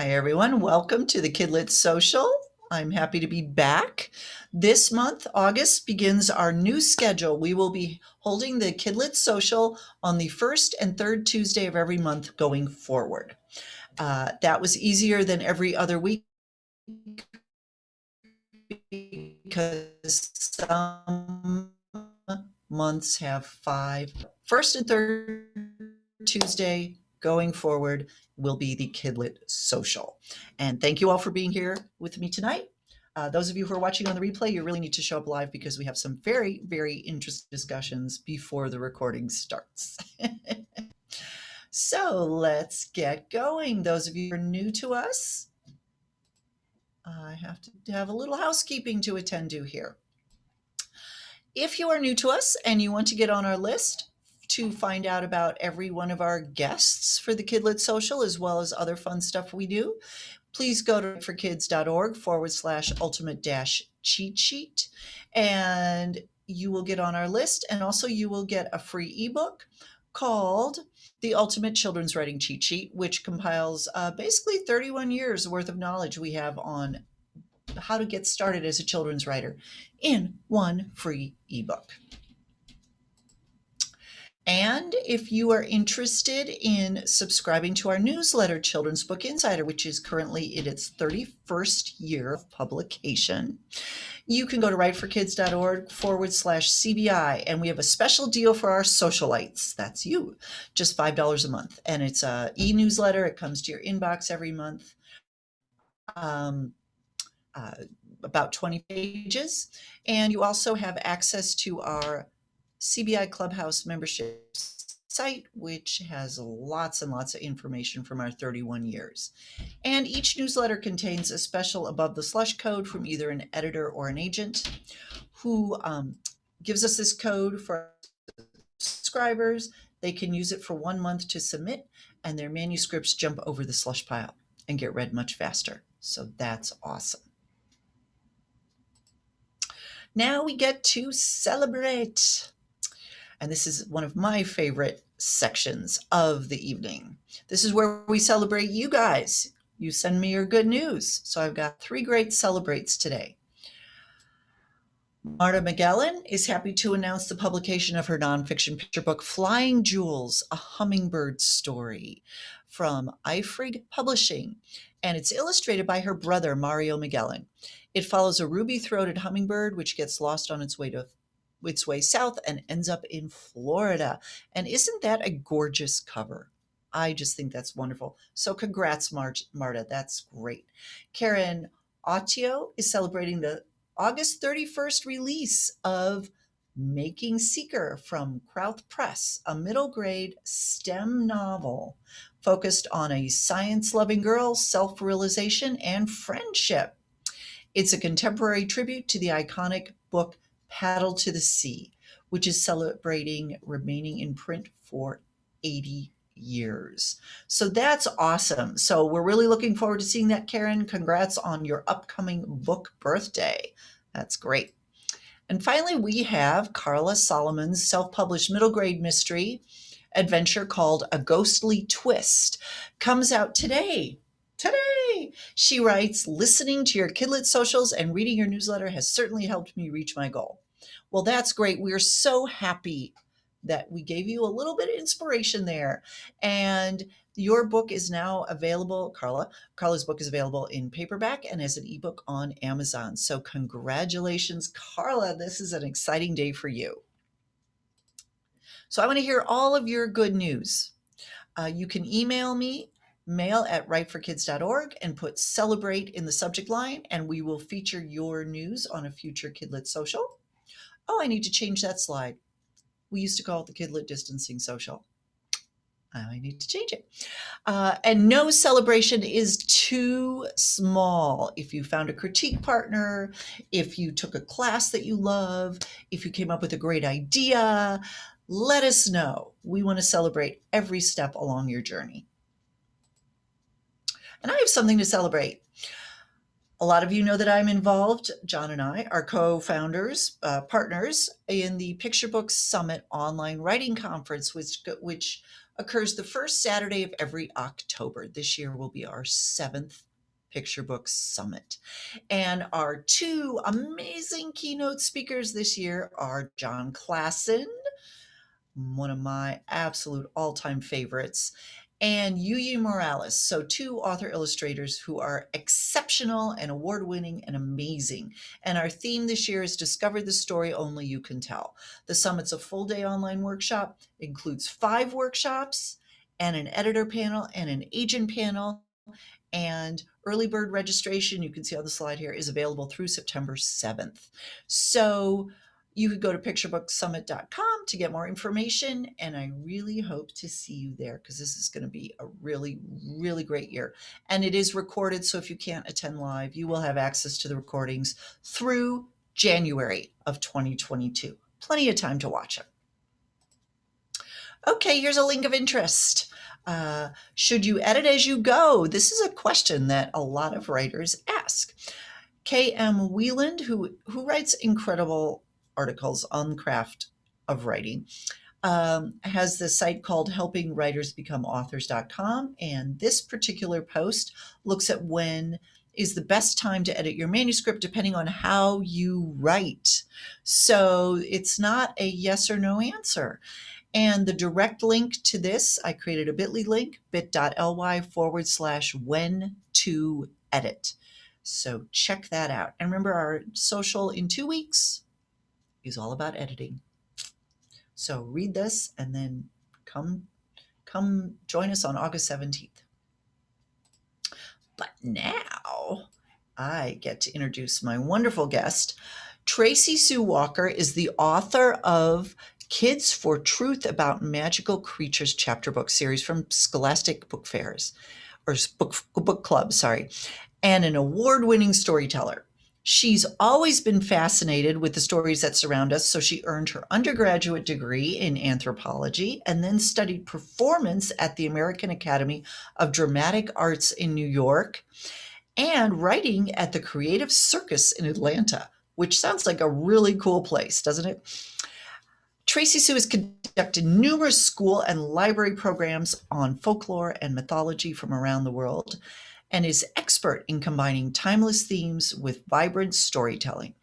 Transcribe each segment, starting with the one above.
Hi, everyone. Welcome to the Kidlit Social. I'm happy to be back. This month, August, begins our new schedule. We will be holding the Kidlit Social on the first and third Tuesday of every month going forward. That was easier than every other week because some months have five. First and third Tuesday going forward will be the Kidlit Social. And thank you all for being here with me tonight. Those of you who are watching on the replay, you really need to show up live because we have some very, very interesting discussions before the recording starts. So let's get going. Those of you who are new to us, I have to have a little housekeeping to attend to here. If you are new to us and you want to get on our list to find out about every one of our guests for the Kidlit Social, as well as other fun stuff we do, please go to forkids.org/ultimate cheat sheet, and you will get on our list. And also you will get a free ebook called The Ultimate Children's Writing Cheat Sheet, which compiles basically 31 years worth of knowledge we have on how to get started as a children's writer in one free ebook. And if you are interested in subscribing to our newsletter, Children's Book Insider, which is currently in its 31st year of publication, you can go to writeforkids.org/CBI, and we have a special deal for our socialites. That's you, just $5 a month. And it's an e-newsletter. It comes to your inbox every month. About 20 pages. And you also have access to our CBI Clubhouse membership site, which has lots and lots of information from our 31 years. And each newsletter contains a special above the slush code from either an editor or an agent who gives us this code for subscribers. They can use it for 1 month to submit, and their manuscripts jump over the slush pile and get read much faster. So that's awesome. Now we get to celebrate. And this is one of my favorite sections of the evening. This is where we celebrate you guys. You send me your good news. So I've got 3 great celebrates today. Marta Magellan is happy to announce the publication of her nonfiction picture book, Flying Jewels, a Hummingbird Story, from Eifrig Publishing, and it's illustrated by her brother, Mario Magellan. It follows a ruby-throated hummingbird which gets lost on its way south and ends up in Florida. And isn't that a gorgeous cover? I just think that's wonderful. So congrats, Marta. That's great. Karen Autio is celebrating the August 31st release of Making Seeker from Crowth Press, a middle grade STEM novel focused on a science-loving girl, self-realization, and friendship. It's a contemporary tribute to the iconic book Paddle to the Sea, which is celebrating remaining in print for 80 years. So that's awesome. So we're really looking forward to seeing that, Karen. Congrats on your upcoming book birthday. That's great. And finally, we have Carla Solomon's self-published middle grade mystery adventure called A Ghostly Twist. Comes out today. Today! She writes, listening to your Kidlit socials and reading your newsletter has certainly helped me reach my goal. Well, that's great. We're so happy that we gave you a little bit of inspiration there. And your book is now available, Carla's book is available in paperback and as an ebook on Amazon. So congratulations, Carla. This is an exciting day for you. So I want to hear all of your good news. You can email me, mail@writeforkids.org, and put celebrate in the subject line, and we will feature your news on a future Kidlit social. Oh, I need to change that slide. We used to call it the Kidlit Distancing Social. I need to change it. And no celebration is too small. If you found a critique partner, if you took a class that you love, if you came up with a great idea, let us know. We want to celebrate every step along your journey. And I have something to celebrate. A lot of you know that I'm involved, John and I are co-founders, partners in the Picture Book Summit online writing conference, which occurs the first Saturday of every October. This year will be our 7th Picture Book Summit. And our 2 amazing keynote speakers this year are John Klassen, one of my absolute all-time favorites, and Yuyi Morales. So 2 author illustrators who are exceptional and award-winning and amazing. And our theme this year is Discover the Story Only You Can Tell. The summit's a full-day online workshop, includes 5 workshops and an editor panel and an agent panel. And early bird registration, you can see on the slide here, is available through September 7th. So you could go to picturebooksummit.com to get more information, and I really hope to see you there because this is going to be a really, really great year. And it is recorded, so if you can't attend live, you will have access to the recordings through January of 2022. Plenty of time to watch it. Okay, here's a link of interest. Should you edit as you go? This is a question that a lot of writers ask. K.M. Wieland, who writes incredible articles on the craft of writing, has this site called helpingwritersbecomeauthors.com. And this particular post looks at when is the best time to edit your manuscript depending on how you write. So it's not a yes or no answer. And the direct link to this, I created a bit.ly link, bit.ly/when to edit. So check that out. And remember, our social in 2 weeks is all about editing. So read this and then come join us on August 17th. But now I get to introduce my wonderful guest. Tracy Sue Walker is the author of Kids for Truth About Magical Creatures chapter book series from Scholastic Book Fairs, or book club, sorry, and an award-winning storyteller. She's always been fascinated with the stories that surround us, so she earned her undergraduate degree in anthropology and then studied performance at the American Academy of Dramatic Arts in New York and writing at the Creative Circus in Atlanta, which sounds like a really cool place, doesn't it? Tracy Sue has conducted numerous school and library programs on folklore and mythology from around the world and is expert in combining timeless themes with vibrant storytelling.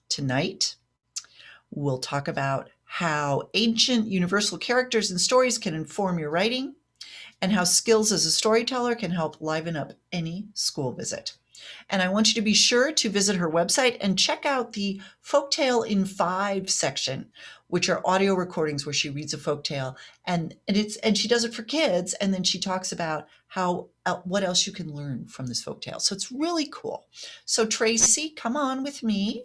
Tonight, we'll talk about how ancient universal characters and stories can inform your writing and how skills as a storyteller can help liven up any school visit. And I want you to be sure to visit her website and check out the Folktale in 5 section, which are audio recordings where she reads a folktale, and she does it for kids, and then she talks about how what else you can learn from this folktale. So it's really cool. So Tracy, come on with me.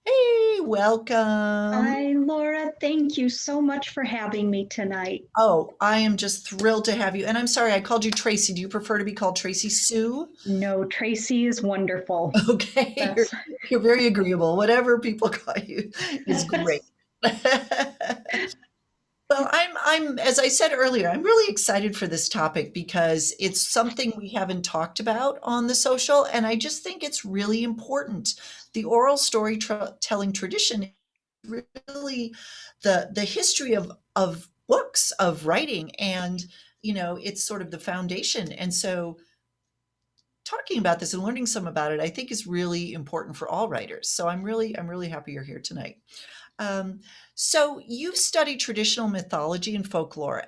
Hey, welcome. Hi, Laura. Thank you so much for having me tonight. Oh, I am just thrilled to have you. And I'm sorry, I called you Tracy. Do you prefer to be called Tracy Sue? No, Tracy is wonderful. Okay, you're very agreeable. Whatever people call you is great. Well, I'm as I said earlier, I'm really excited for this topic because it's something we haven't talked about on the social, and I just think it's really important. The oral storytelling tradition is really the history of books, of writing, and it's sort of the foundation. And so talking about this and learning some about it, I think is really important for all writers. So I'm really happy you're here tonight. So you've studied traditional mythology and folklore.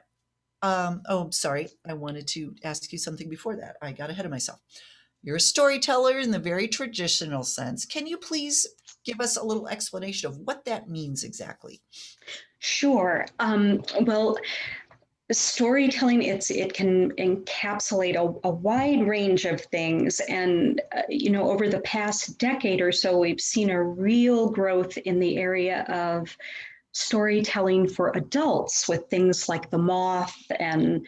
Oh, sorry. I wanted to ask you something before that. I got ahead of myself. You're a storyteller in the very traditional sense. Can you please give us a little explanation of what that means exactly? Sure. Well, storytelling, it can encapsulate a wide range of things. And, over the past decade or so, we've seen a real growth in the area of storytelling for adults with things like The Moth and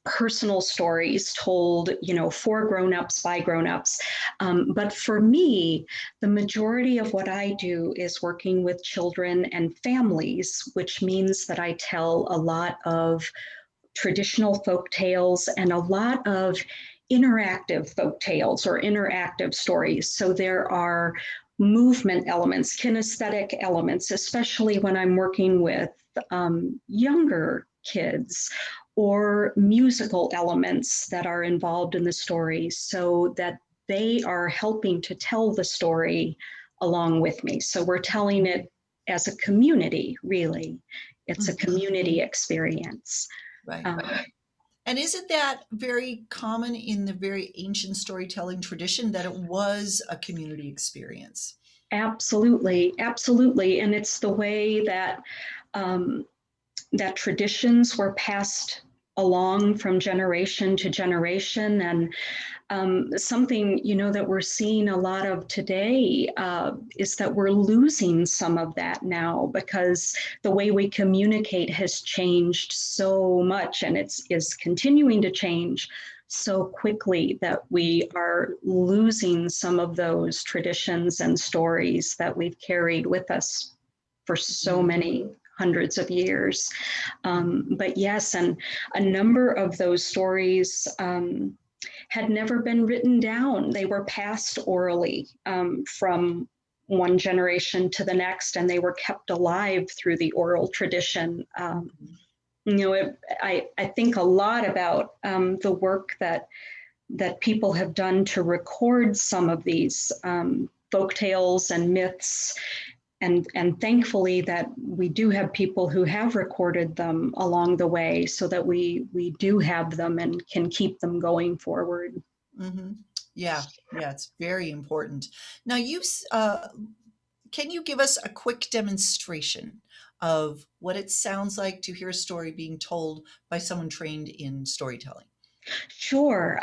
personal stories told, for grown-ups by grown-ups. But for me, the majority of what I do is working with children and families, which means that I tell a lot of traditional folk tales and a lot of interactive folk tales or interactive stories. So there are movement elements, kinesthetic elements, especially when I'm working with younger kids or musical elements that are involved in the story so that they are helping to tell the story along with me. So we're telling it as a community, really. It's a community experience. Right. And isn't that very common in the very ancient storytelling tradition that it was a community experience? Absolutely, absolutely. And it's the way that that traditions were passed along from generation to generation. And something, that we're seeing a lot of today is that we're losing some of that now because the way we communicate has changed so much, and is continuing to change so quickly that we are losing some of those traditions and stories that we've carried with us for so many hundreds of years. But yes, and a number of those stories had never been written down. They were passed orally from one generation to the next, and they were kept alive through the oral tradition. I think a lot about the work that people have done to record some of these folk tales and myths. And thankfully that we do have people who have recorded them along the way so that we do have them and can keep them going forward. Mm-hmm. Yeah, it's very important. Now, can you give us a quick demonstration of what it sounds like to hear a story being told by someone trained in storytelling? Sure.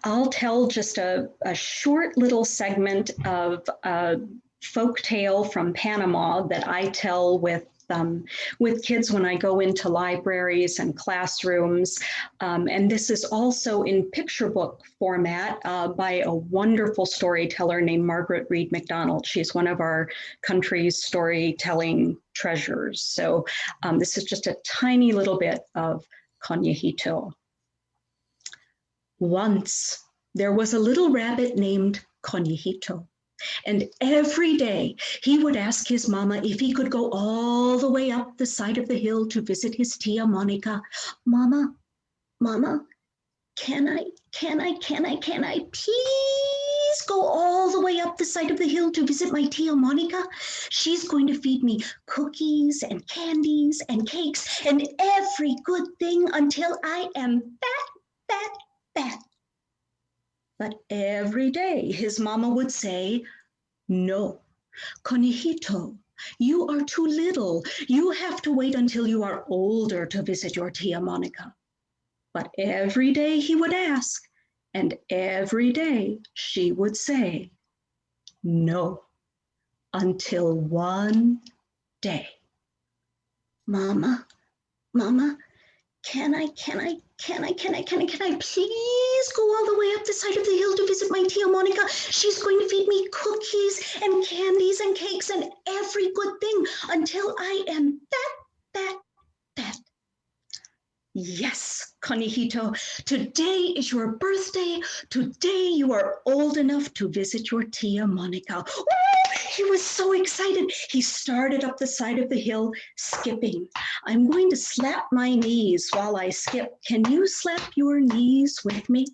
I'll tell just a short little segment of a folk tale from Panama that I tell with kids when I go into libraries and classrooms. And this is also in picture book format by a wonderful storyteller named Margaret Reed McDonald. She's one of our country's storytelling treasures. So this is just a tiny little bit of Conejito. Once there was a little rabbit named Conejito, and every day he would ask his mama if he could go all the way up the side of the hill to visit his tia Monica. Mama, Mama, can I please go all the way up the side of the hill to visit my tia Monica? She's going to feed me cookies and candies and cakes and every good thing until I am fat. But every day his mama would say, no, Conejito, you are too little. You have to wait until you are older to visit your tia Monica. But every day he would ask, and every day she would say, no, until one day. Mama, can I please go all the way up the side of the hill to visit my tia Monica? She's going to feed me cookies and candies and cakes and every good thing until I am fat. Yes, Conejito, today is your birthday. Today you are old enough to visit your tia Monica. Oh, he was so excited. He started up the side of the hill, skipping. I'm going to slap my knees while I skip. Can you slap your knees with me?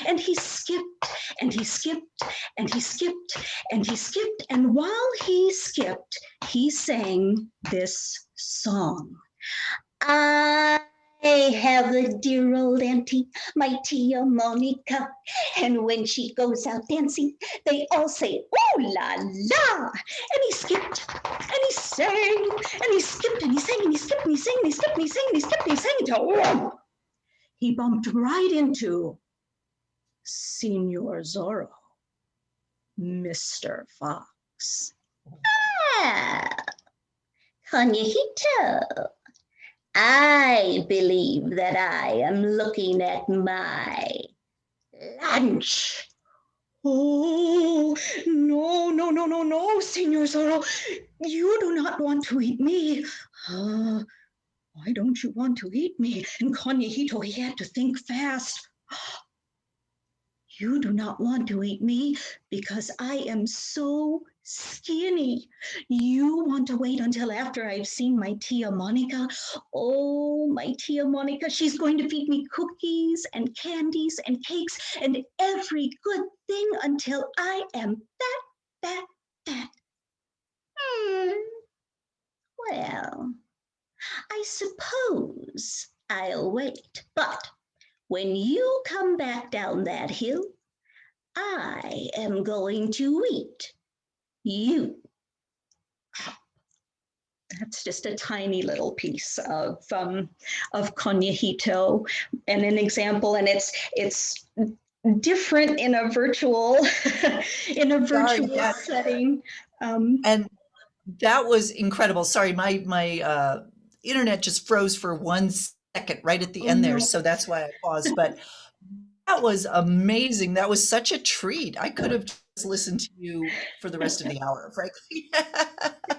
And he skipped, and he skipped, and he skipped, and he skipped. And while he skipped, he sang this song. I have a dear old auntie, my tia Monica, and when she goes out dancing, they all say, ooh la la, and he skipped, and he sang, and he skipped, and he sang, and he skipped, and he sang, and he skipped, and he sang, and he skipped, and he sang, until he bumped right into Senor Zorro, Mr. Fox. Ah, Conejito, I believe that I am looking at my lunch. Oh, no, Senor Zorro. You do not want to eat me. Why don't you want to eat me? And Conejito, he had to think fast. You do not want to eat me because I am so Skinny, you want to wait until after I've seen my Tia Monica? Oh, my Tia Monica, she's going to feed me cookies and candies and cakes and every good thing until I am fat. Hmm, well, I suppose I'll wait. But when you come back down that hill, I am going to eat you. That's just a tiny little piece of Conejito and an example, and it's different in a virtual in a Sorry, virtual yeah, setting. and that was incredible. Sorry, my internet just froze for 1 second right at the Oh end there, no, so that's why I paused. But that was amazing. That was such a treat. I could have just listened to you for the rest of the hour, frankly.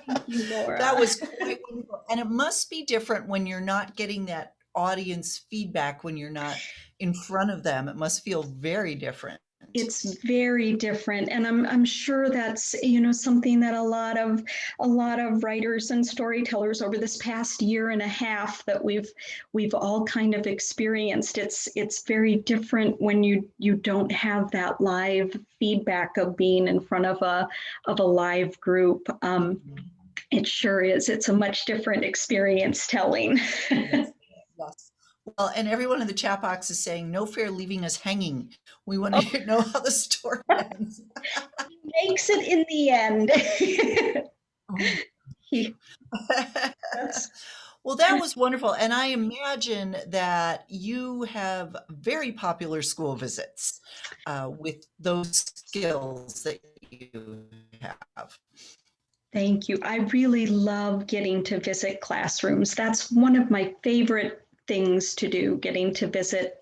thank you, That Laura. was quite wonderful. And it must be different when you're not getting that audience feedback, when you're not in front of them. It must feel very different. It's very different, and I'm sure that's something that a lot of writers and storytellers over this past year and a half that we've all kind of experienced. It's very different when you don't have that live feedback of being in front of a live group. It sure is. It's a much different experience telling. Yes. Yes. Well, and everyone in the chat box is saying, no fear leaving us hanging. We want to know how the story ends. Makes it in the end. Oh, He, that's well, that was wonderful. And I imagine that you have very popular school visits with those skills that you have. Thank you. I really love getting to visit classrooms. That's one of my favorite things to do, getting to visit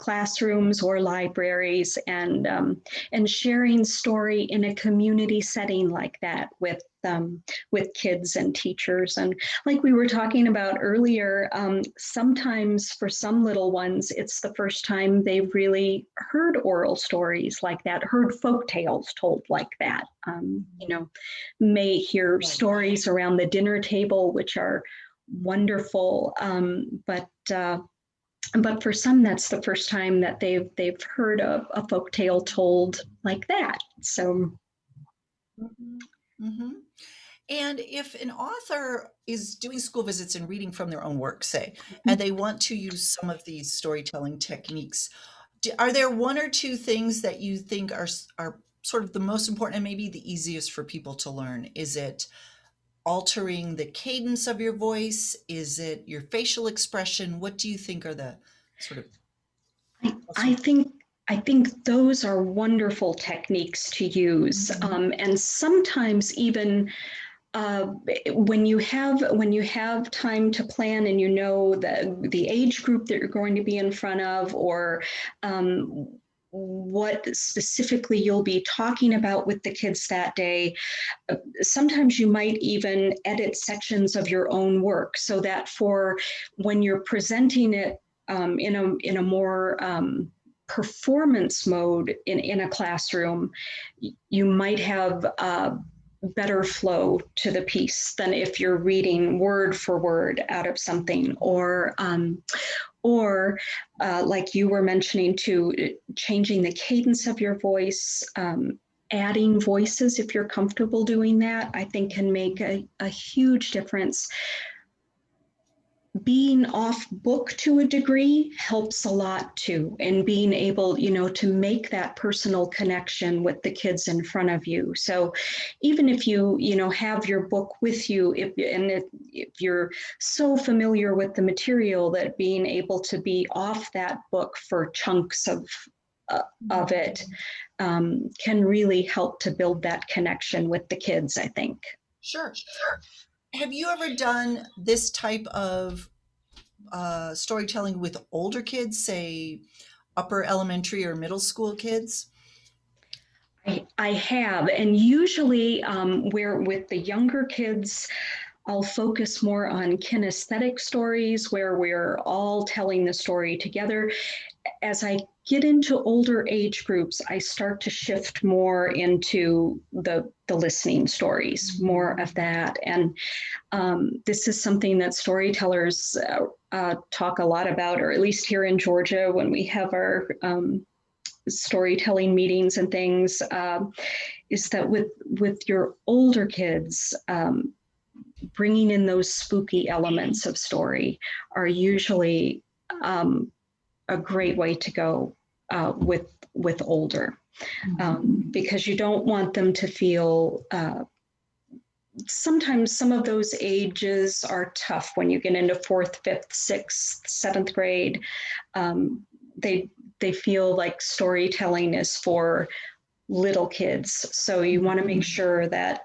classrooms or libraries and sharing story in a community setting like that with kids and teachers. And like we were talking about earlier, sometimes for some little ones, it's the first time they've really heard oral stories like that, heard folk tales told like that. May hear Right. stories around the dinner table, which are wonderful. But for some, that's the first time that they've heard a folk tale told like that. So Mhm. Mhm. And if an author is doing school visits and reading from their own work, say, and they want to use some of these storytelling techniques, are there one or two things that you think are sort of the most important and maybe the easiest for people to learn? Is it altering the cadence of your voice? Is it your facial expression? What do you think are the sort of I, most I important? think I think those are wonderful techniques to use, and sometimes even uh, when you have time to plan and you know the age group that you're going to be in front of, or um, what specifically you'll be talking about with the kids that day. Sometimes you might even edit sections of your own work so that for when you're presenting it in a more performance mode in a classroom, you might have better flow to the piece than if you're reading word for word out of something, or like you were mentioning too, changing the cadence of your voice, adding voices if you're comfortable doing that, I think can make a huge difference. Being off book to a degree helps a lot too, and being able to make that personal connection with the kids in front of you. So even if you have your book with you, if you're so familiar with the material that being able to be off that book for chunks of it can really help to build that connection with the kids, I think. Sure. Have you ever done this type of storytelling with older kids, say upper elementary or middle school kids? I have, and usually where with the younger kids, I'll focus more on kinesthetic stories where we're all telling the story together. As I get into older age groups, I start to shift more into the listening stories, more of that. And this is something that storytellers talk a lot about, or at least here in Georgia when we have our storytelling meetings and things, is that with your older kids, bringing in those spooky elements of story are usually a great way to go with older, because you don't want them to feel. Sometimes some of those ages are tough when you get into fourth, fifth, sixth, seventh grade. They they feel like storytelling is for little kids, so you want to make sure that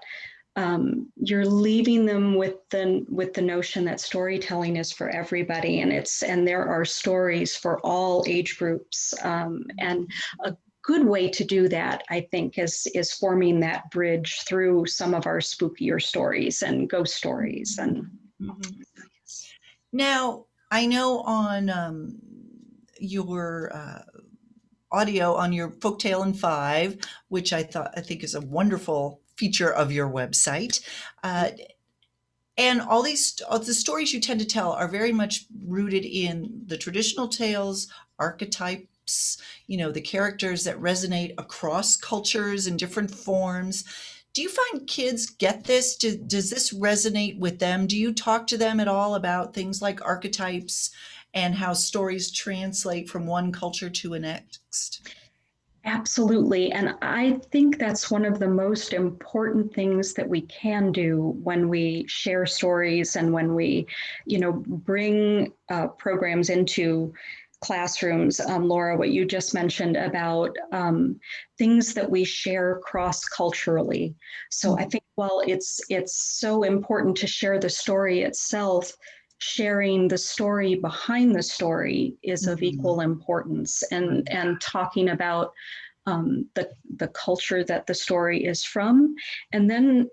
you're leaving them with the notion that storytelling is for everybody, and there are stories for all age groups, and a good way to do that, I think, is forming that bridge through some of our spookier stories and ghost stories. And Now, I know on your audio on your Folktale in 5, which I think is a wonderful feature of your website. And all the stories you tend to tell are very much rooted in the traditional tales, archetypes, the characters that resonate across cultures in different forms. Do you find kids get this? Does this resonate with them? Do you talk to them at all about things like archetypes and how stories translate from one culture to the next? Absolutely. And I think that's one of the most important things that we can do when we share stories and when we, bring programs into classrooms. Laura, what you just mentioned about things that we share cross-culturally. So I think while it's so important to share the story itself, sharing the story behind the story is of equal importance, and talking about the culture that the story is from. And then,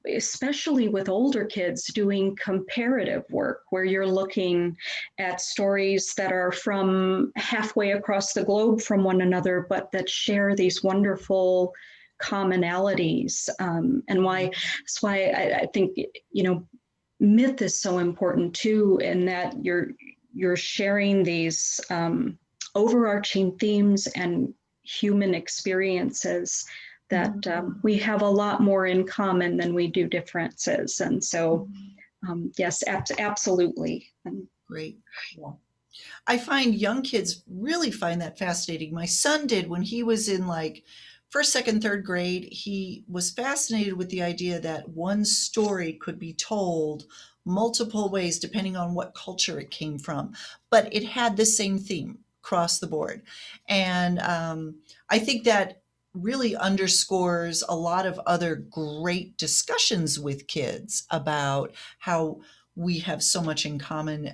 especially with older kids, doing comparative work where you're looking at stories that are from halfway across the globe from one another, but that share these wonderful commonalities. And that's why I think, myth is so important too, in that you're sharing these overarching themes and human experiences that we have a lot more in common than we do differences. And so, yes, absolutely. Great. Yeah. I find young kids really find that fascinating. My son did when he was in like first, second, third grade. He was fascinated with the idea that one story could be told multiple ways depending on what culture it came from, but it had the same theme across the board. And I think that really underscores a lot of other great discussions with kids about how we have so much in common,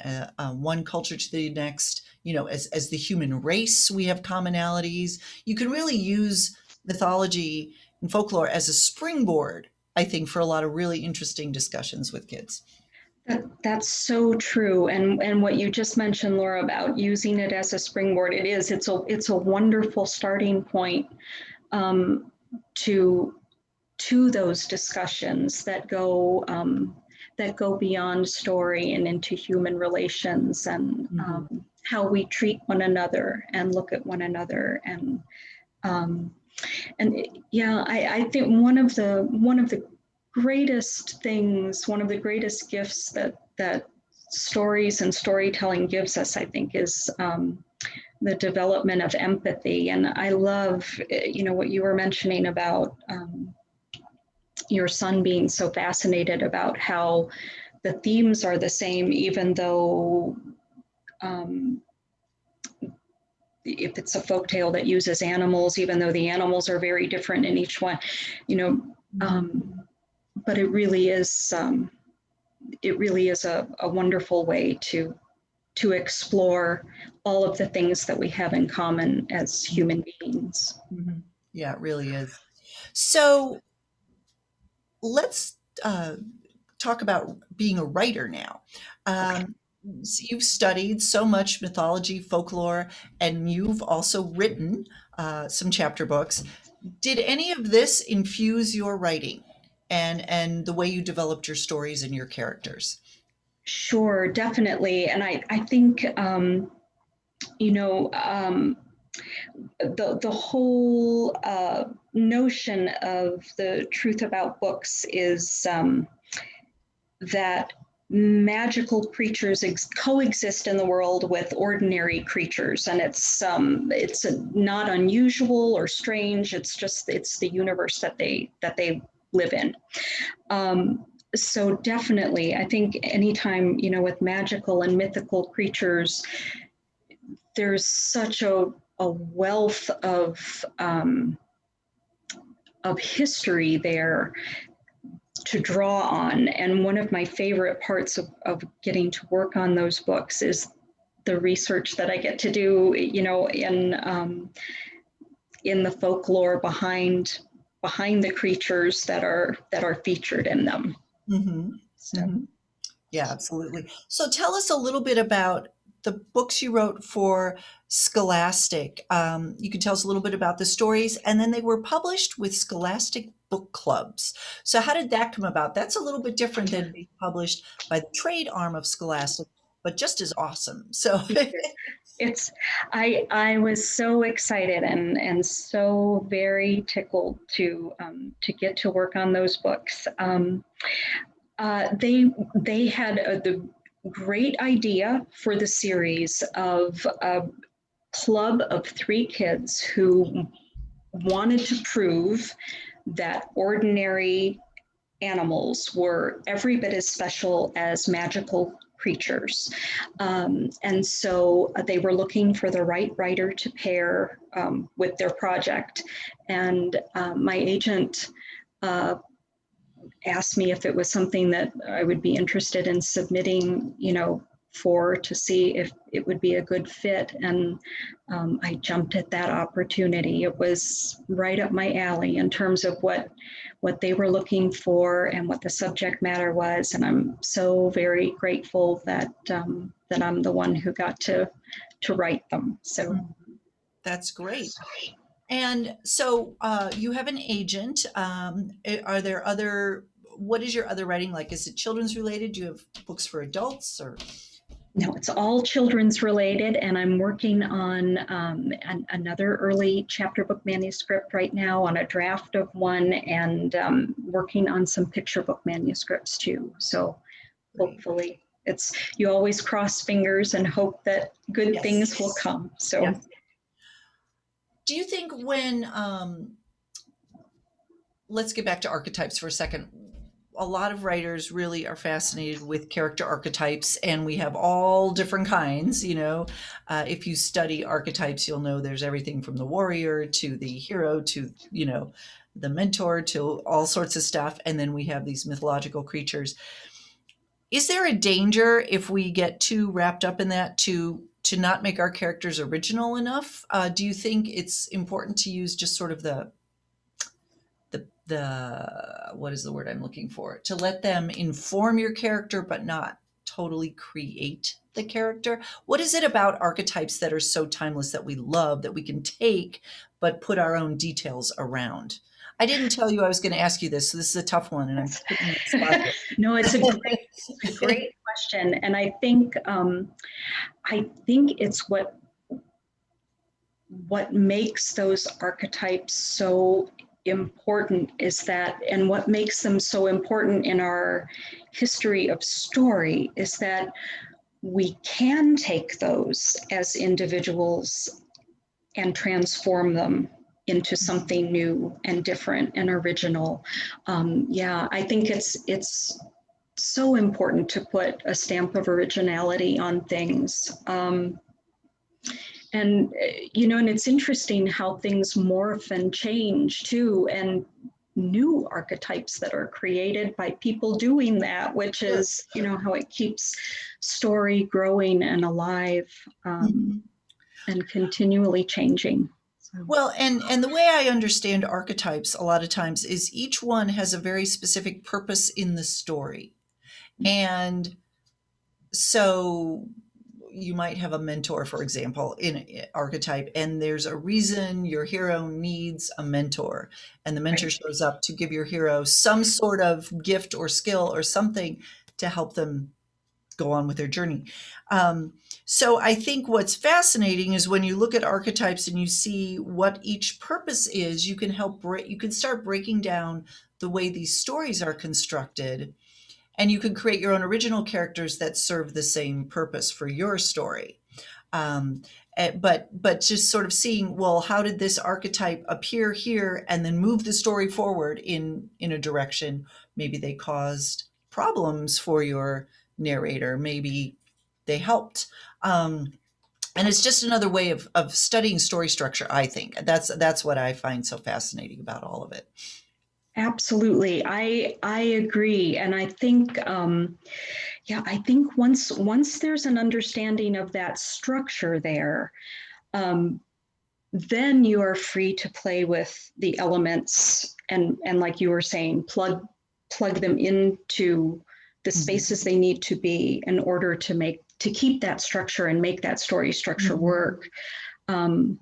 one culture to the next. As the human race, we have commonalities. You can really use mythology and folklore as a springboard, I think, for a lot of really interesting discussions with kids. That's so true. And what you just mentioned, Laura, about using it as a springboard, it's a wonderful starting point to those discussions that go beyond story and into human relations, and how we treat one another and look at one another. Um, yeah, I think one of the greatest things, one of the greatest gifts that stories and storytelling gives us, I think, is the development of empathy. And I love, what you were mentioning about your son being so fascinated about how the themes are the same, even though if it's a folktale that uses animals, even though the animals are very different in each one, but it really is a wonderful way to explore all of the things that we have in common as human beings. Yeah, it really is. So let's talk about being a writer now. Okay. You've studied so much mythology, folklore, and you've also written some chapter books. Did any of this infuse your writing and the way you developed your stories and your characters? Sure, definitely. And I think, you know, the whole notion of the truth about books is that magical creatures coexist in the world with ordinary creatures, and it's not unusual or strange. It's the universe that they live in. So definitely, I think anytime, with magical and mythical creatures, there's such a wealth of history there to draw on. And one of my favorite parts of getting to work on those books is the research that I get to do, in the folklore behind the creatures that are featured in them. Hmm. So Hmm. Yeah, absolutely. So tell us a little bit about the books you wrote for Scholastic. You could tell us a little bit about the stories, and then they were published with Scholastic book clubs. So how did that come about? That's a little bit different than being published by the trade arm of Scholastic, but just as awesome. So it's I was so excited and so very tickled to get to work on those books. They had the great idea for the series of a club of three kids who wanted to prove that ordinary animals were every bit as special as magical creatures. And so they were looking for the right writer to pair with their project. And my agent uh, asked me if it was something that I would be interested in submitting, for to see if it would be a good fit. And I jumped at that opportunity. It was right up my alley in terms of what they were looking for and what the subject matter was. And I'm so very grateful that that I'm the one who got to write them. So that's great. And so you have an agent. Are there other, what is your other writing like? Is it children's related? Do you have books for adults or? no, it's all children's related, and I'm working on another early chapter book manuscript right now, on a draft of one, and working on some picture book manuscripts too. So Great. hopefully, you always cross fingers and hope that good Yes. things will come. So Yes. Do you think when, let's get back to archetypes for a second. A lot of writers really are fascinated with character archetypes, and we have all different kinds. If you study archetypes, you'll know there's everything from the warrior to the hero to, the mentor to all sorts of stuff. And then we have these mythological creatures. Is there a danger if we get too wrapped up in that to not make our characters original enough? Do you think it's important to use just sort of the what is the word I'm looking for? To let them inform your character, but not totally create the character. What is it about archetypes that are so timeless that we love that we can take, but put our own details around? I didn't tell you I was going to ask you this, so this is a tough one, and I'm putting you on the spot no, it's a great question, and I think it's what makes those archetypes so important is that, and what makes them so important in our history of story is that we can take those as individuals and transform them into something new and different and original. Yeah, I think it's so important to put a stamp of originality on things. And it's interesting how things morph and change too, and new archetypes that are created by people doing that, which Sure. is, how it keeps story growing and alive, Mhm. and continually changing. So, Well, and the way I understand archetypes a lot of times is each one has a very specific purpose in the story. And so you might have a mentor, for example, in archetype, and there's a reason your hero needs a mentor. And the mentor Right. shows up to give your hero some sort of gift or skill or something to help them go on with their journey. So I think what's fascinating is when you look at archetypes and you see what each purpose is, you can you can start breaking down the way these stories are constructed, and you can create your own original characters that serve the same purpose for your story. Um, but just sort of seeing, well, how did this archetype appear here and then move the story forward in a direction? Maybe they caused problems for your narrator. Maybe they helped. And it's just another way of studying story structure. I think that's what I find so fascinating about all of it. Absolutely. I agree. And I think yeah, I think once there's an understanding of that structure there, um, then you are free to play with the elements and like you were saying, plug them into the Mhm. spaces they need to be in order to keep that structure and make that story structure Mhm. work. Um,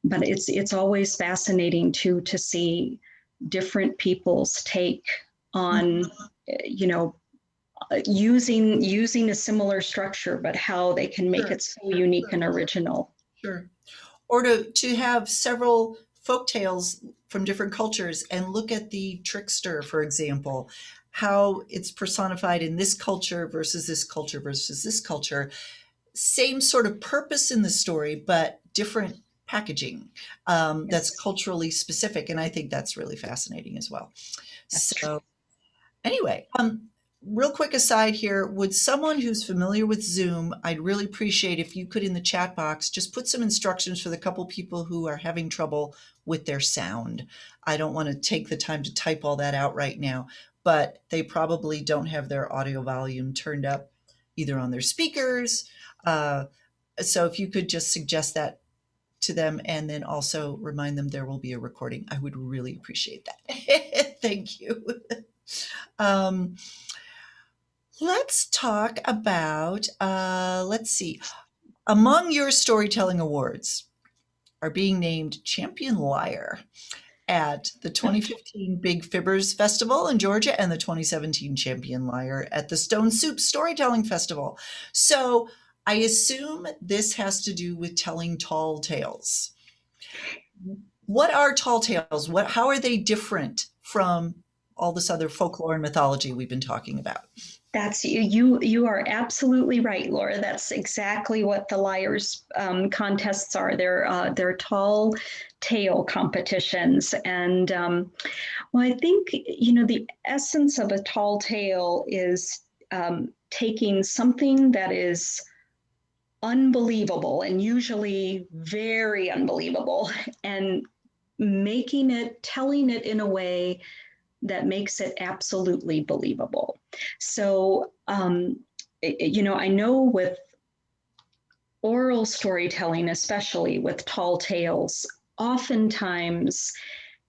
but it's always fascinating to see different people's take on you know using a similar structure, but how they can make Sure, it so unique and original. sure. Or to have several folk tales from different cultures and look at the trickster, for example, how it's personified in this culture versus this culture versus this culture. Same sort of purpose in the story, but different packaging that's Yes, culturally specific. And I think that's really fascinating as well. that's true. So anyway, real quick aside here, would someone who's familiar with Zoom, I'd really appreciate if you could in the chat box just put some instructions for the couple people who are having trouble with their sound. I don't want to take the time to type all that out right now, but they probably don't have their audio volume turned up either on their speakers. Uh, so if you could just suggest that to them and then also remind them there will be a recording, I would really appreciate that. Thank you. Um, let's talk about, let's see, among your storytelling awards are being named Champion Liar at the 2015 Big Fibbers Festival in Georgia and the 2017 Champion Liar at the Stone Soup Storytelling Festival. So I assume this has to do with telling tall tales. What are tall tales? How are they different from all this other folklore and mythology we've been talking about? That's you are absolutely right, Laura. That's exactly what the liars contests are. They're tall tale competitions, and well, I think the essence of a tall tale is taking something that is unbelievable and usually very unbelievable, and telling it in a way that makes it absolutely believable. So, I know with oral storytelling, especially with tall tales, oftentimes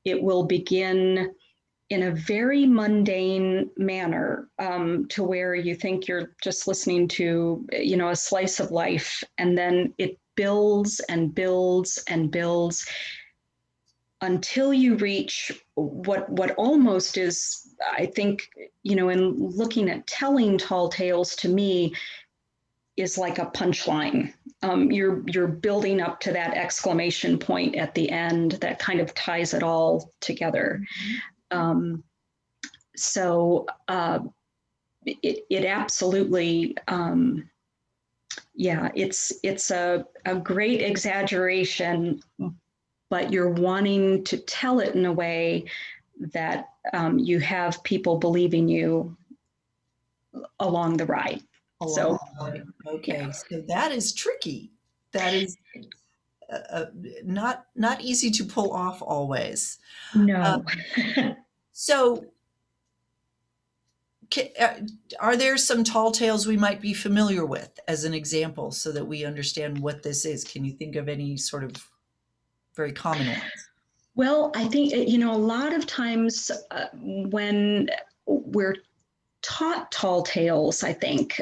it will begin in a very mundane manner, to where you think you're just listening to, a slice of life, and then it builds and builds and builds until you reach what almost is, I think, in looking at telling tall tales, to me, is like a punchline. You're building up to that exclamation point at the end that kind of ties it all together. Um, so it absolutely, yeah, it's a great exaggeration, but you're wanting to tell it in a way that you have people believing you along the ride. Along So, the way. yeah, Okay, so that is tricky. That is not easy to pull off always. no. Um, so, are there some tall tales we might be familiar with as an example, so that we understand what this is? Can you think of any sort of very common ones? Well, I think, a lot of times when we're taught tall tales, I think.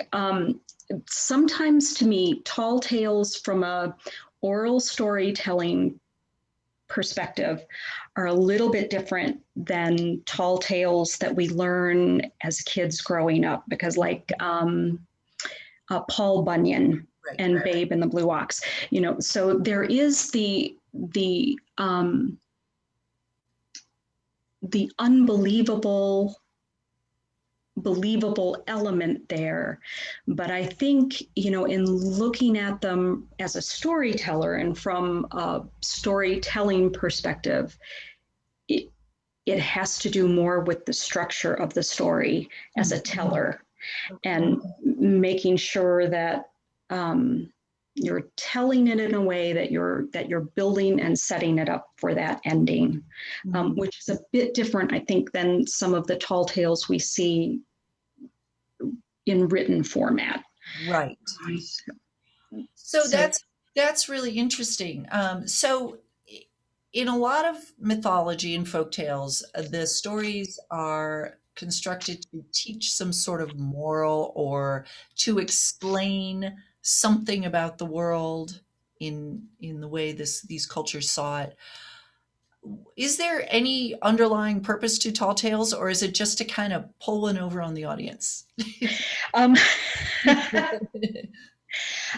Sometimes to me, tall tales from a oral storytelling perspective are a little bit different than tall tales that we learn as kids growing up, because like Paul Bunyan Right. and Babe and the Blue Ox, so there is the unbelievable believable element there. But I think, in looking at them as a storyteller and from a storytelling perspective, it has to do more with the structure of the story as a teller, and making sure that you're telling it in a way that you're building and setting it up for that ending, which is a bit different, I think, than some of the tall tales we see in written format. Right. So that's really interesting. So in a lot of mythology and folk tales, the stories are constructed to teach some sort of moral or to explain something about the world in the way these cultures saw it. Is there any underlying purpose to tall tales, or is it just to kind of pull one over on the audience? um,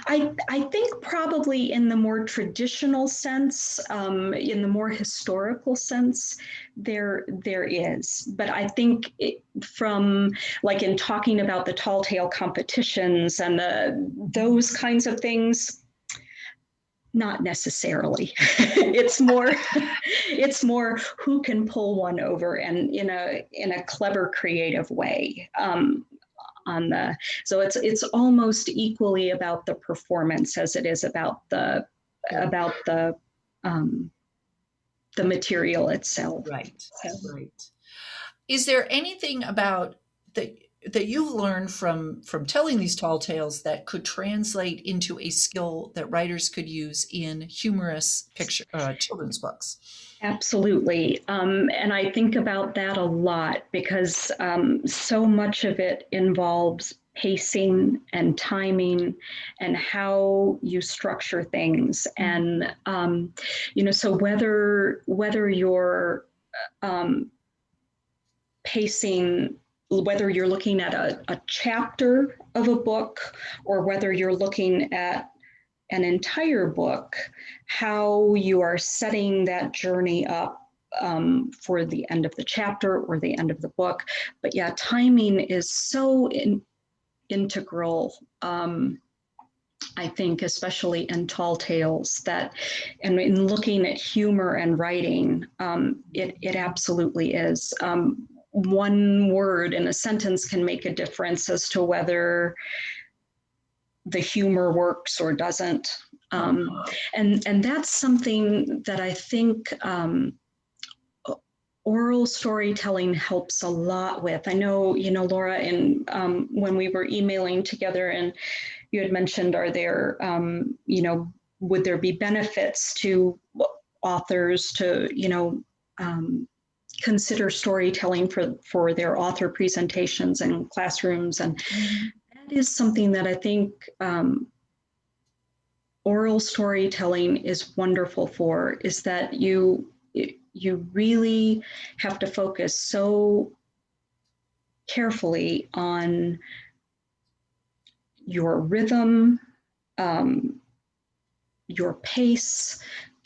I think probably in the more traditional sense, in the more historical sense, there is. But I think from like in talking about the tall tale competitions and those kinds of things, not necessarily. it's more who can pull one over, and in a clever, creative way. So it's almost equally about the performance as it is about the material itself. Right. Right. Is there anything about that you've learned from telling these tall tales that could translate into a skill that writers could use in humorous picture children's books? Absolutely. And I think about that a lot because so much of it involves pacing and timing and how you structure things. And, so whether you're pacing, whether you're looking at a chapter of a book or whether you're looking at an entire book, how you are setting that journey up for the end of the chapter or the end of the book. But yeah, timing is so integral. I think, especially in tall tales, and in looking at humor and writing, it absolutely is. One word in a sentence can make a difference as to whether the humor works or doesn't. And that's something that I think oral storytelling helps a lot with. I know, Laura, and when we were emailing together and you had mentioned, are there, would there be benefits to authors to, consider storytelling for their author presentations and classrooms? And that is something that I think oral storytelling is wonderful for, is that you really have to focus so carefully on your rhythm, your pace,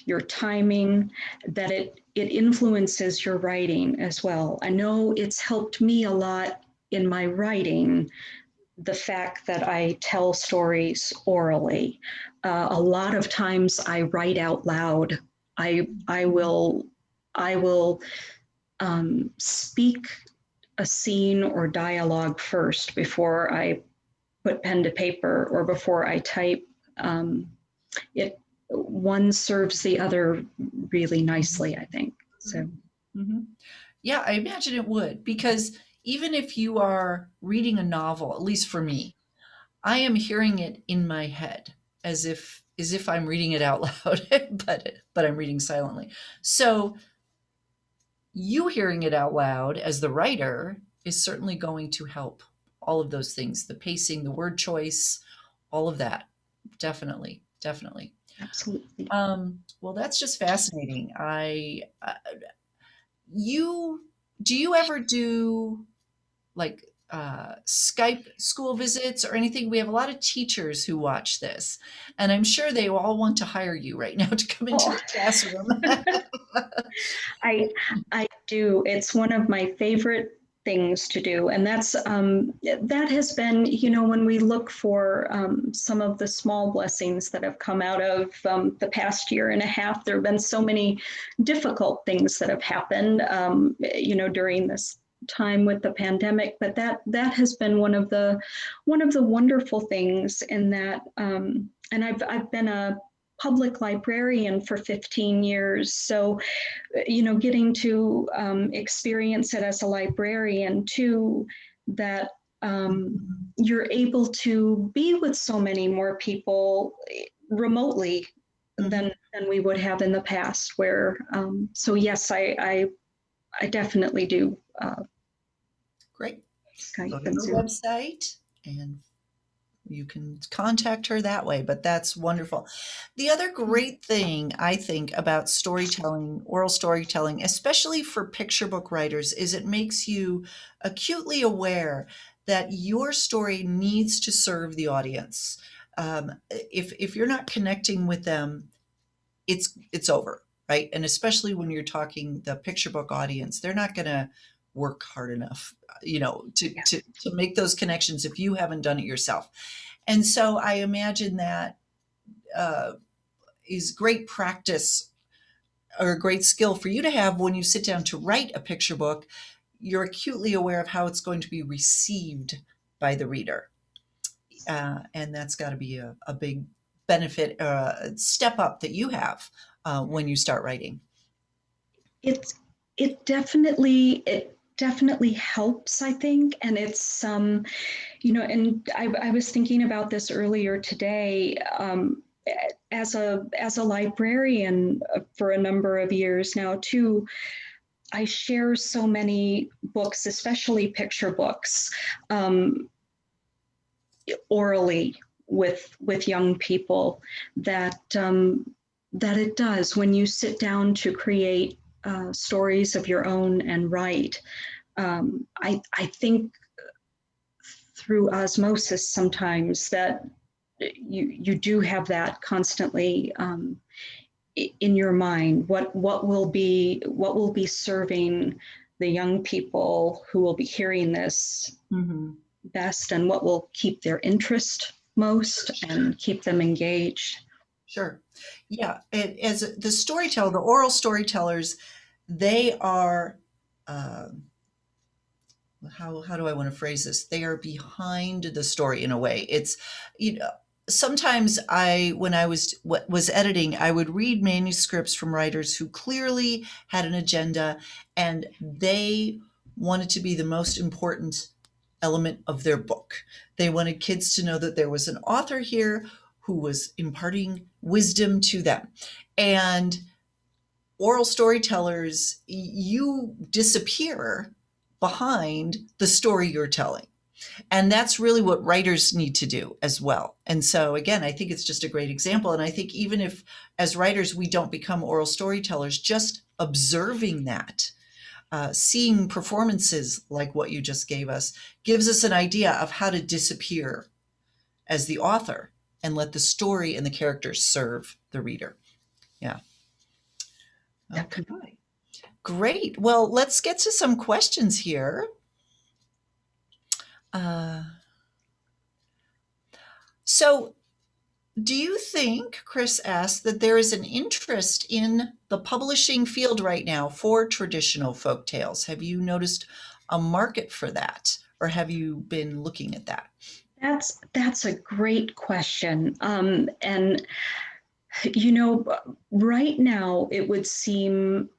your timing, that it influences your writing as well. I know it's helped me a lot in my writing, the fact that I tell stories orally. A lot of times I write out loud. I will speak a scene or dialogue first before I put pen to paper or before I type. One serves the other really nicely, I think. So, Yeah, I imagine it would, because even if you are reading a novel, at least for me, I am hearing it in my head as if I'm reading it out loud, but I'm reading silently. So you hearing it out loud as the writer is certainly going to help. All of those things, the pacing, the word choice, all of that. Definitely, definitely. Absolutely. Well, that's just fascinating. You, do you ever do like Skype school visits or anything? We have a lot of teachers who watch this, and I'm sure they all want to hire you right now to come into Oh, the classroom. I I do. It's one of my favorite things to do, and that has been, when we look for some of the small blessings that have come out of the past year and a half. There have been so many difficult things that have happened, during this time with the pandemic, but that has been one of the wonderful things in that. And I've been a public librarian for 15 years, so getting to experience it as a librarian too, that you're able to be with so many more people remotely Mhm. than we would have in the past. Where so yes, I definitely do Great. Go Skype to and her Zoom. website and you can contact her that way, but that's wonderful. The other great thing I think about storytelling, oral storytelling, especially for picture book writers, is it makes you acutely aware that your story needs to serve the audience. If you're not connecting with them, it's over, right? And especially when you're talking the picture book audience, they're not going to work hard enough, Yeah. to make those connections if you haven't done it yourself. And so I imagine that uh, is great practice or a great skill for you to have when you sit down to write a picture book. You're acutely aware of how it's going to be received by the reader. And that's got to be a big benefit, step up that you have when you start writing. It's it definitely helps, I think, and it's and I was thinking about this earlier today. As a librarian for a number of years now too, I share so many books, especially picture books, um, orally with young people, that it does when you sit down to create stories of your own and write. I think through osmosis sometimes that you do have that constantly in your mind. What will be serving the young people who will be hearing this Mhm. best, and what will keep their interest most and keep them engaged. Sure. Yeah. As the storyteller, the oral storytellers, they are, um, how do I want to phrase this? They are behind the story in a way. It's, you know, sometimes when I was editing, I would read manuscripts from writers who clearly had an agenda and they wanted to be the most important element of their book. They wanted kids to know that there was an author here who was imparting wisdom to them. And oral storytellers, you disappear behind the story you're telling. And that's really what writers need to do as well. And so, again, I think it's just a great example. And I think even if, as writers, we don't become oral storytellers, just observing that, seeing performances like what you just gave us, gives us an idea of how to disappear as the author and let the story and the characters serve the reader. Yeah. Definitely. Okay. Great. Well, let's get to some questions here. Uh, so, do you think, Chris asked, that there is an interest in the publishing field right now for traditional folk tales? Have you noticed a market for that, or have you been looking at that? That's a great question. And you know, right now it would seem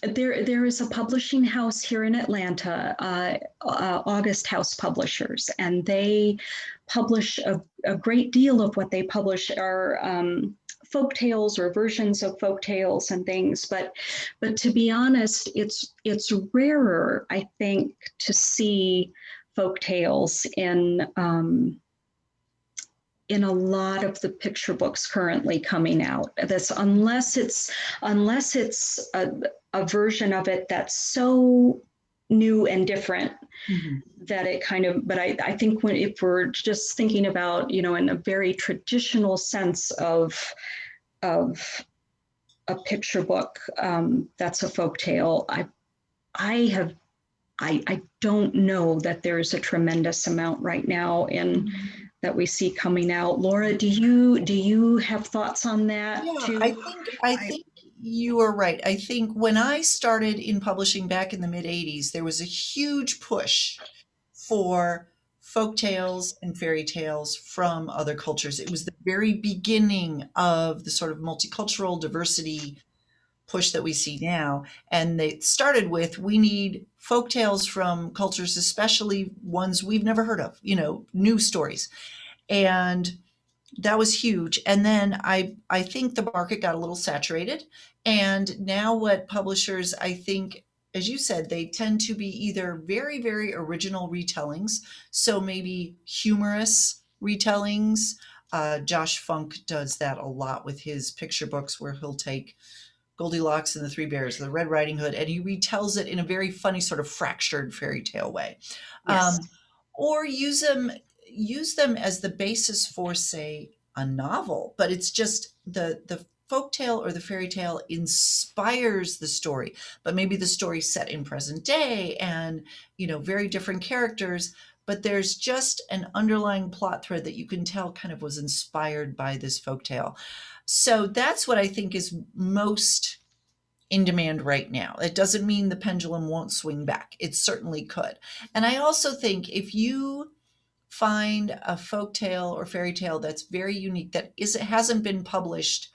there is a publishing house here in Atlanta, August House Publishers, and they publish a great deal of what they publish are folk tales or versions of folk tales and things, but to be honest, it's rarer, I think, to see folk tales in a lot of the picture books currently coming out. This unless it's a version of it that's so new and different that it kind of, but I think if we're just thinking about, in a very traditional sense of a picture book, that's a folk tale. I don't know that there's a tremendous amount right now that we see coming out. Laura, do you have thoughts on that Yeah, too? I think you are right. I think when I started in publishing back in the mid 80s, there was a huge push for folk tales and fairy tales from other cultures. It was the very beginning of the sort of multicultural diversity push that we see now. And they started with, we need folk tales from cultures, especially ones we've never heard of, new stories. And that was huge. And then I think the market got a little saturated. And now what publishers, I think, as you said, they tend to be either very, very original retellings. So maybe humorous retellings. Josh Funk does that a lot with his picture books, where he'll take Goldilocks and the Three Bears, the Red Riding Hood, and he retells it in a very funny, sort of fractured fairy tale way. Yes. Or use them as the basis for, say, a novel, but it's just the folk tale or the fairy tale inspires the story, but maybe the story's set in present day and very different characters, but there's just an underlying plot thread that you can tell kind of was inspired by this folk tale. So that's what I think is most in demand right now. It doesn't mean the pendulum won't swing back. It certainly could. And I also think if you find a folk tale or fairy tale that's very unique, that hasn't been published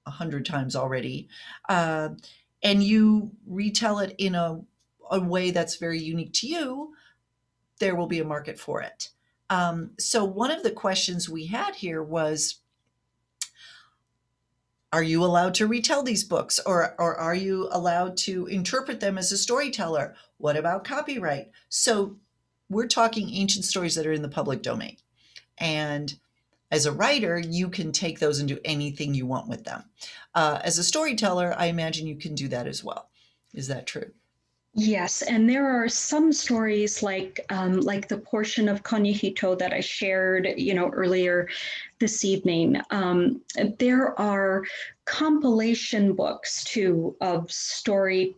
100 times already, and you retell it in a way that's very unique to you, there will be a market for it. So one of the questions we had here was, are you allowed to retell these books, or are you allowed to interpret them as a storyteller? What about copyright? So we're talking ancient stories that are in the public domain. And as a writer, you can take those and do anything you want with them. As a storyteller, I imagine you can do that as well. Is that true? Yes, and there are some stories like the portion of Konihito that I shared, earlier this evening. There are compilation books too of stories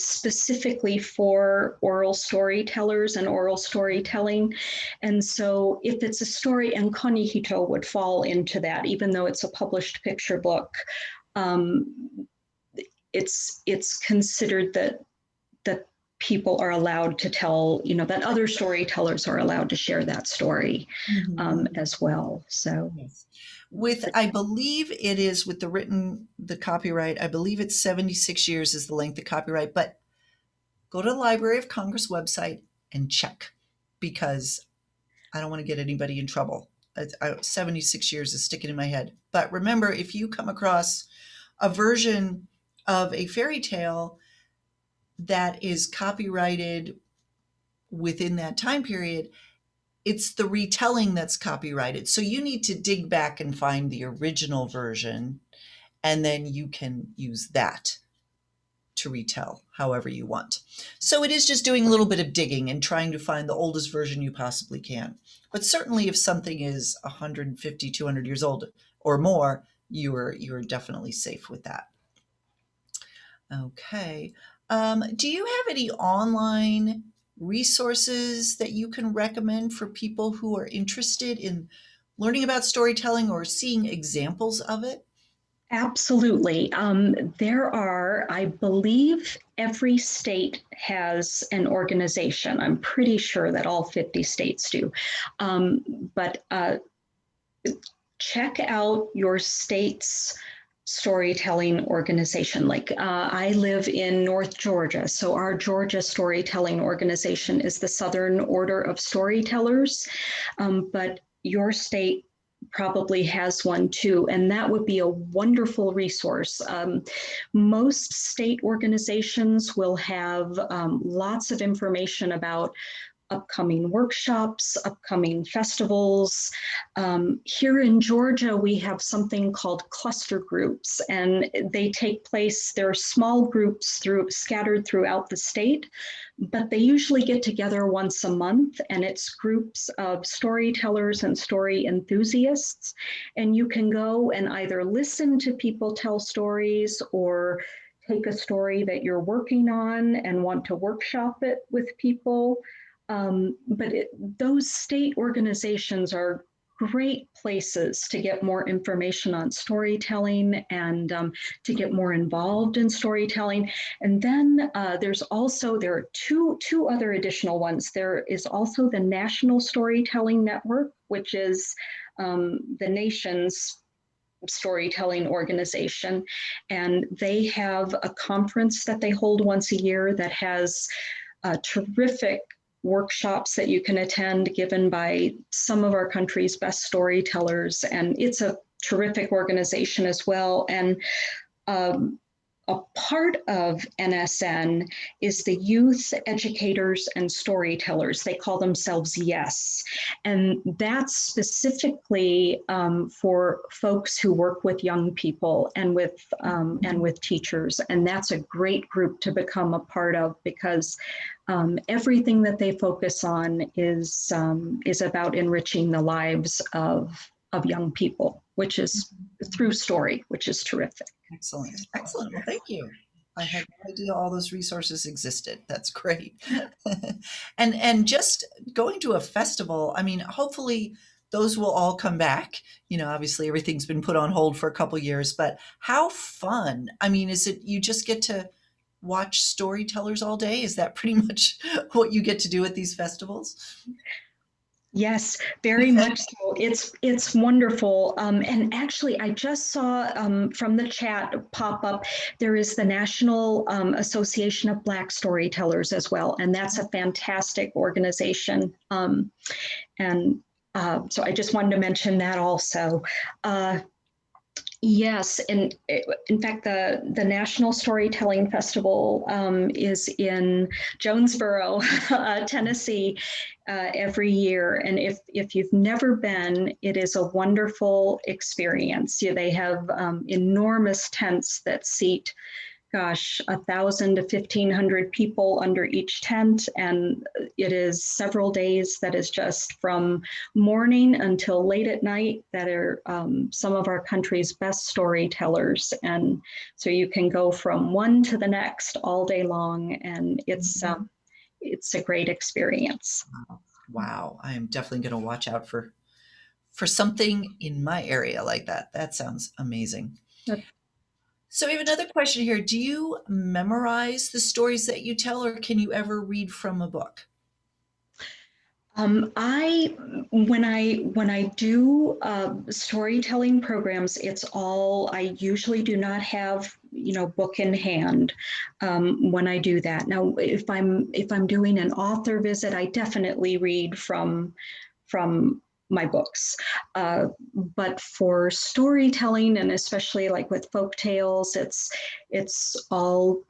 specifically for oral storytellers and oral storytelling. And so if it's a story, and Konihito would fall into that, even though it's a published picture book, it's considered that people are allowed to tell, that other storytellers are allowed to share that story as well. So yes. I believe it is with the copyright, I believe it's 76 years is the length of copyright, but go to the Library of Congress website and check, because I don't want to get anybody in trouble. 76 years is sticking in my head. But remember, if you come across a version of a fairy tale that is copyrighted within that time period, it's the retelling that's copyrighted. So you need to dig back and find the original version, and then you can use that to retell however you want. So it is just doing a little bit of digging and trying to find the oldest version you possibly can. But certainly if something is 150, 200 years old or more, you're definitely safe with that. Okay. Do you have any online resources that you can recommend for people who are interested in learning about storytelling or seeing examples of it? absolutely. There are, I believe every state has an organization. I'm pretty sure that all 50 states do. But check out your state's storytelling organization. Like I live in North Georgia, so our Georgia storytelling organization is the Southern Order of Storytellers, but your state probably has one too, and that would be a wonderful resource. Most state organizations will have lots of information about upcoming workshops, upcoming festivals. Here in Georgia, we have something called cluster groups, and they take place, they're small groups scattered throughout the state, but they usually get together once a month, and it's groups of storytellers and story enthusiasts. And you can go and either listen to people tell stories or take a story that you're working on and want to workshop it with people. Those state organizations are great places to get more information on storytelling and to get more involved in storytelling. And then there are two other additional ones. There is also the National Storytelling Network, which is the nation's storytelling organization. And they have a conference that they hold once a year that has terrific workshops that you can attend given by some of our country's best storytellers. And it's a terrific organization as well. And a part of NSN is the Youth Educators and Storytellers. They call themselves YES. And that's specifically for folks who work with young people and with teachers. And that's a great group to become a part of because everything that they focus on is about enriching the lives of young people, which is through story, which is terrific. Excellent. Excellent. Well, thank you. I had no idea all those resources existed. That's great. And just going to a festival, I mean, hopefully those will all come back. You know, obviously everything's been put on hold for a couple years, but how fun. I mean, is it you just get to watch storytellers all day? Is that pretty much what you get to do at these festivals? Yes, very much so. It's wonderful. And actually, I just saw from the chat pop up, there is the National Association of Black Storytellers as well. And that's a fantastic organization. And so I just wanted to mention that also. Yes, and in fact, the National Storytelling Festival is in Jonesboro, Tennessee, every year. And if you've never been, it is a wonderful experience. Yeah, they have enormous tents that seat 1,000 to 1,500 people under each tent. And it is several days that is just from morning until late at night that are some of our country's best storytellers. And so you can go from one to the next all day long. And it's a great experience. Wow. I am definitely going to watch out for something in my area like that. That sounds amazing. So we have another question here. Do you memorize the stories that you tell, or can you ever read from a book? When I do storytelling programs, I usually do not have book in hand when I do that. Now, if I'm doing an author visit, I definitely read from my books. But for storytelling, and especially like with folk tales, it's all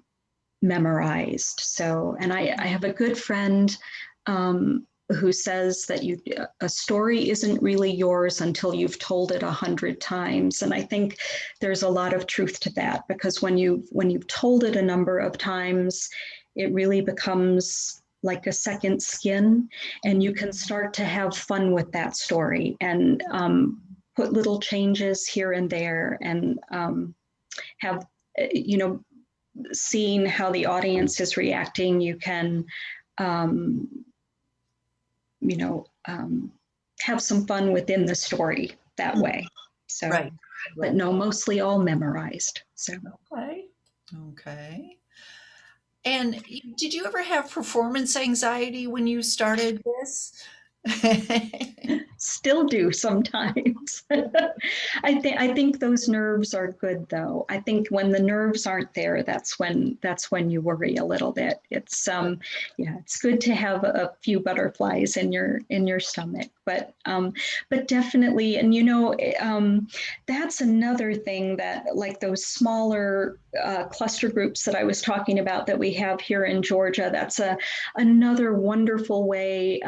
memorized. So, and I have a good friend who says that a story isn't really yours until you've told it 100 times. And I think there's a lot of truth to that, because when you've told it a number of times, it really becomes like a second skin, and you can start to have fun with that story and put little changes here and there, and have, seeing how the audience is reacting, you can, have some fun within the story that way. So, Right. But no, mostly all memorized. So. Okay. And did you ever have performance anxiety when you started this? Still do sometimes. I think those nerves are good though. I think when the nerves aren't there, that's when you worry a little bit. Yeah, it's good to have a few butterflies in your stomach, but definitely, and that's another thing that, like those smaller cluster groups that I was talking about that we have here in Georgia, that's another wonderful way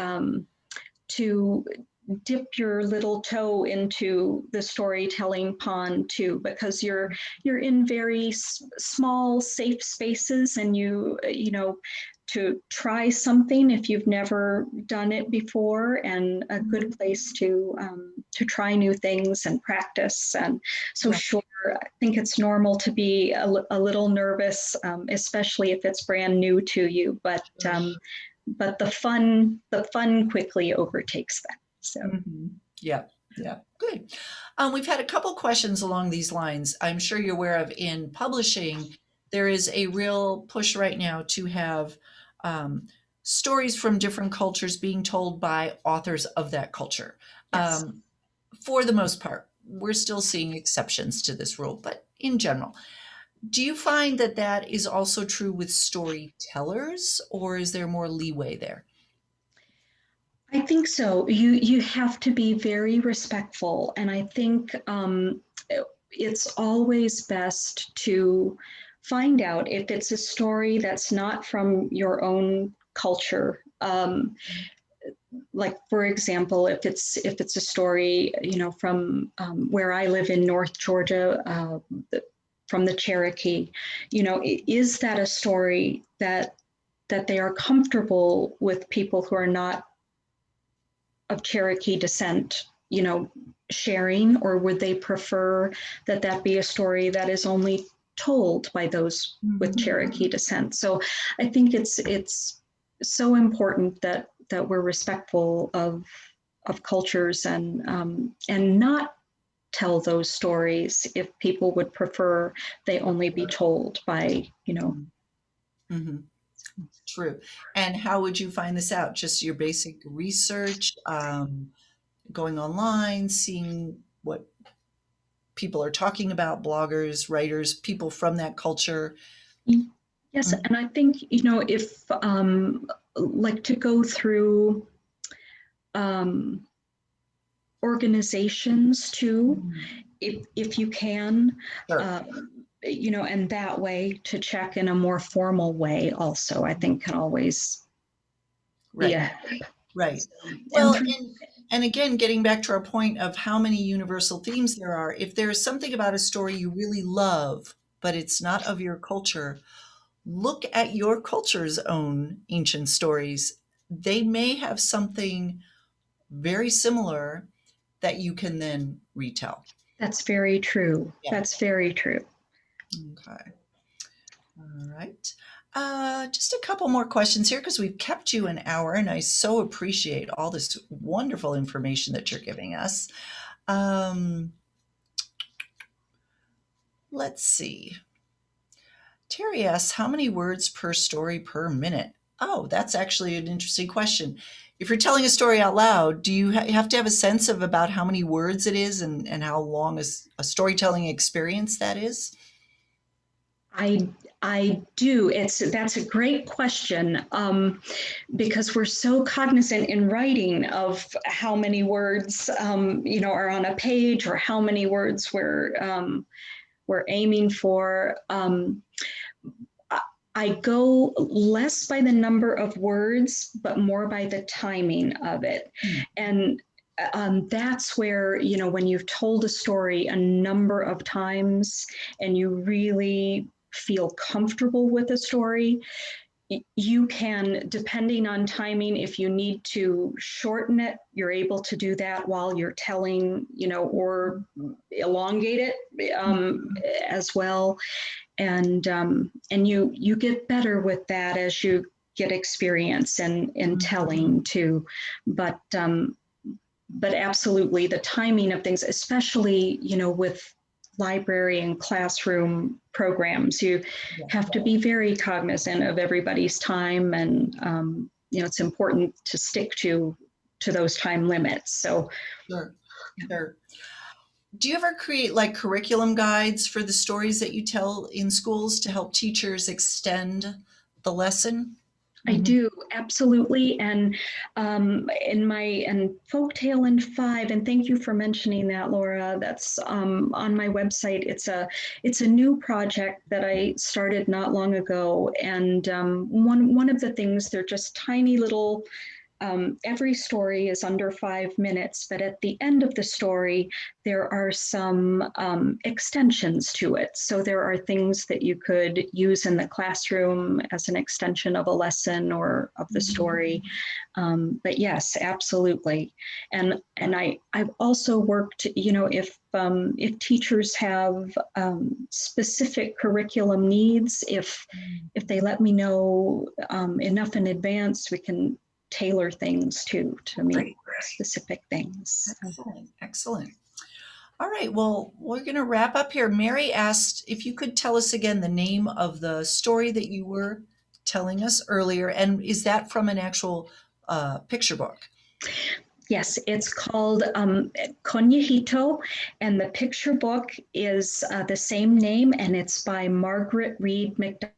to dip your little toe into the storytelling pond too, because you're in very small safe spaces, and to try something if you've never done it before, and a good place to try new things and practice. And so Right. sure, I think it's normal to be a little nervous, especially if it's brand new to you, but the fun quickly overtakes that. So Mhm. Yeah, yeah, good. We've had a couple questions along these lines. I'm sure you're aware of in publishing, there is a real push right now to have um, stories from different cultures being told by authors of that culture. yes, Um, for the most part, we're still seeing exceptions to this rule, but in general, do you find that that is also true with storytellers, or is there more leeway there? I think so. You have to be very respectful, and I think it's always best to find out if it's a story that's not from your own culture. Like for example, if it's a story, from where I live in North Georgia, from the Cherokee, is that a story that they are comfortable with people who are not of Cherokee descent, sharing, or would they prefer that be a story that is only told by those with Mhm. Cherokee descent? So I think it's so important that we're respectful of cultures, and not tell those stories if people would prefer they only be told by. Mhm. True. And how would you find this out? Just your basic research, going online, seeing what people are talking about, bloggers, writers, people from that culture. Yes, Mhm. and I think if like to go through um, organizations too, Mhm. if you can, Sure. and that way to check in a more formal way also, I think can always be Right. a Right. and Well, through and again, getting back to our point of how many universal themes there are, if there is something about a story you really love, but it's not of your culture, look at your culture's own ancient stories. They may have something very similar that you can then retell. that's very true. Yeah. That's very true. Okay. All right. Just a couple more questions here because we've kept you an hour, and I so appreciate all this wonderful information that you're giving us. Um, let's see. Terry asks, how many words per story per minute? Oh, that's actually an interesting question. If you're telling a story out loud, do you have to have a sense of about how many words it is and how long is a storytelling experience that is? I I do. That's a great question, because we're so cognizant in writing of how many words are on a page, or how many words we're aiming for. I go less by the number of words, but more by the timing of it. Hmm. And that's where, when you've told a story a number of times and you really feel comfortable with a story, you can, depending on timing, if you need to shorten it, you're able to do that while you're telling, or elongate it as well. And you get better with that as you get experience in telling too. But but absolutely, the timing of things, especially with library and classroom programs, you Yeah. have to be very cognizant of everybody's time, and it's important to stick to to those time limits. So Sure. Sure. Do you ever create like curriculum guides for the stories that you tell in schools to help teachers extend the lesson? I Mhm. do, absolutely. And in my and Folktale in Five, and thank you for mentioning that, Laura. That's on my website. It's a new project that I started not long ago. And one of the things, they're just tiny little, every story is under 5 minutes, but at the end of the story, there are some extensions to it. So there are things that you could use in the classroom as an extension of a lesson or of the story. But yes, absolutely. And I've also worked, if teachers have specific curriculum needs, if they let me know enough in advance, we can tailor things to meet Great. specific things. Excellent. Excellent. All right. Well, we're going to wrap up here. Mary asked if you could tell us again the name of the story that you were telling us earlier. And is that from an actual picture book? Yes, it's called Conyahito, and the picture book is the same name, and it's by Margaret Reed McDonald.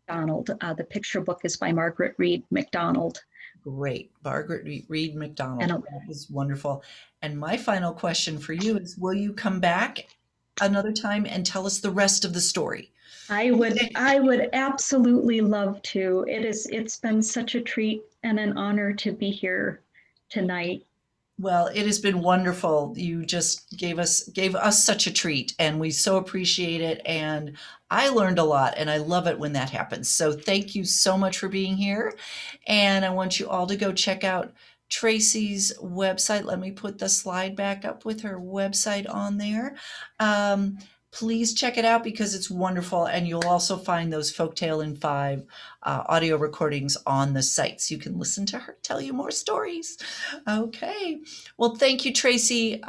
The picture book is by Margaret Reed McDonald. Great. Margaret Reed And McDonald. That was wonderful. And my final question for you is, will you come back another time and tell us the rest of the story? I would absolutely love to. It's been such a treat and an honor to be here tonight. Well, it has been wonderful. You just gave us such a treat, and we so appreciate it. And I learned a lot, and I love it when that happens. So thank you so much for being here. And I want you all to go check out Tracy's website. Let me put the slide back up with her website on there. Um, please check it out because it's wonderful, and you'll also find those Folktale in Five audio recordings on the site, so you can listen to her tell you more stories. Okay. Well, thank you, Tracy.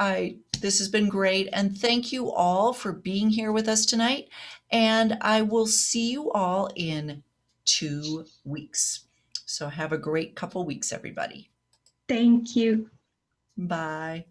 This has been great. And thank you all for being here with us tonight. And I will see you all in 2 weeks. So have a great couple weeks, everybody. Thank you. Bye.